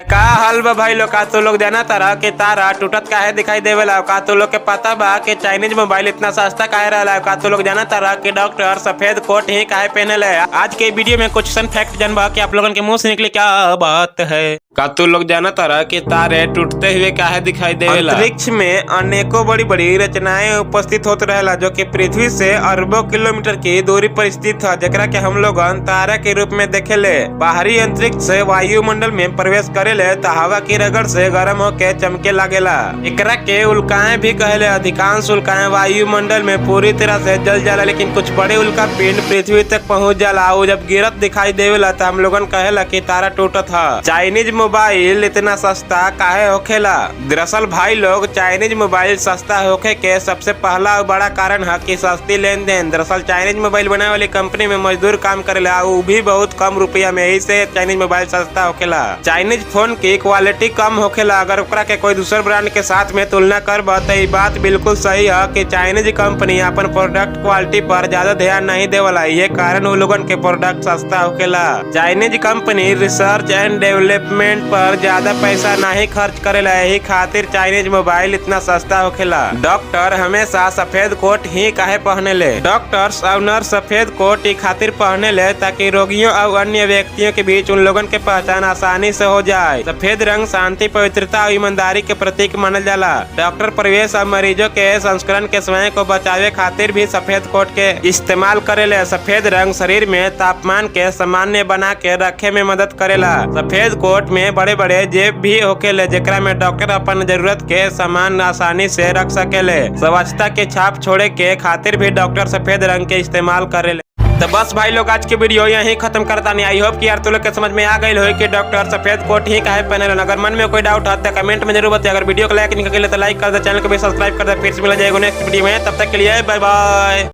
का हाल बा भाई लोग। का तो लोग जाना तारा के तारा टूटत काहे दिखाई देवेला। का तो लोग के पता बा कि चाइनीज मोबाइल इतना सस्ता काहे रहला। का तो लोग जाना तारा कि डॉक्टर सफेद कोट ही काहे पहने। आज के वीडियो में कुछ फैक्ट जानबा कि आप लोगन के मुंह से निकले क्या बात है। का तो लोग जाना तारा कि तारे टूटते हुए काहे दिखाई देवेला। अंतरिक्ष में अनेकों बड़ी बड़ी रचनाएं उपस्थित होते रहेला जो कि पृथ्वी से अरबों किलोमीटर की दूरी पर स्थित है, जेकरा के हम लोग तारा के रूप में देखेले। बाहरी अंतरिक्ष से वायुमंडल में प्रवेश करेले तो हवा की रगड़ से गर्म होके चमके लागेला। एकरा के उल्काएं भी कहेले। अधिकांश उल्काएं वायुमंडल में पूरी तरह से जल जाला, लेकिन कुछ बड़े उल्का पिंड पृथ्वी तक पहुंच जाला। और जब गिरत दिखाई देवेला तो हम लोगन कहेला कि तारा टूटत है। चाइनीज मोबाइल इतना सस्ता काहे होखेला। दरअसल भाई लोग चाइनीज मोबाइल सस्ता होखे के सबसे पहला और बड़ा कारण है कि सस्ती लेन देन। दरअसल चाइनीज मोबाइल बनाने वाली कंपनी में मजदूर काम करेला, वो भी बहुत कम रुपया में, यही से चाइनीज मोबाइल सस्ता होखेला। चाइनीज फोन की क्वालिटी कम होखेला। अगर ओकरा के कोई दूसर ब्रांड के साथ में तुलना करबा तो ये बात बिल्कुल सही है कि चाइनीज कंपनी अपन प्रोडक्ट क्वालिटी पर ज्यादा ध्यान नहीं देवला। ये कारण वो लोगन के प्रोडक्ट सस्ता होखेला। Chinese company research and development पर ज्यादा पैसा नहीं खर्च करेला, यही खातिर चाइनीज मोबाइल इतना सस्ता होखेला। डॉक्टर हमेशा सफेद कोट ही काहे पहने ले। डॉक्टर्स और नर्स सफेद कोट ही खातिर पहने ले ताकि रोगियों और अन्य व्यक्तियों के बीच उन लोगन के पहचान आसानी से हो जाए। सफेद रंग शांति, पवित्रता और ईमानदारी के प्रतीक मानल जाला। डॉक्टर परिवेश और मरीजों के संस्करण के समय को बचावे खातिर भी सफेद कोट के इस्तेमाल करेले। सफेद रंग शरीर में तापमान के सामान्य बना के रखे में मदद करेला। सफेद कोट में बड़े बड़े जेब भी होखेले, जेकरा में डॉक्टर अपन जरूरत के सामान आसानी से रख सकेले। स्वच्छता के छाप छोड़े के खातिर भी डॉक्टर सफेद रंग के इस्तेमाल करेले। तो बस भाई लोग आज की वीडियो यहीं खत्म करता नहीं। आई होप कि यार तुम लोग के समझ में आ गई हो कि डॉक्टर सफेद कोट ही काहे पहने। अगर मन में कोई डाउट है तो कमेंट में जरूर बताइए। अगर वीडियो को लाइक नहीं कर तो लाइक कर दे, चैनल को भी सब्सक्राइब कर दे। फिर से मिला जाएगा नेक्स्ट वीडियो में, तब तक के लिए बाय बाय।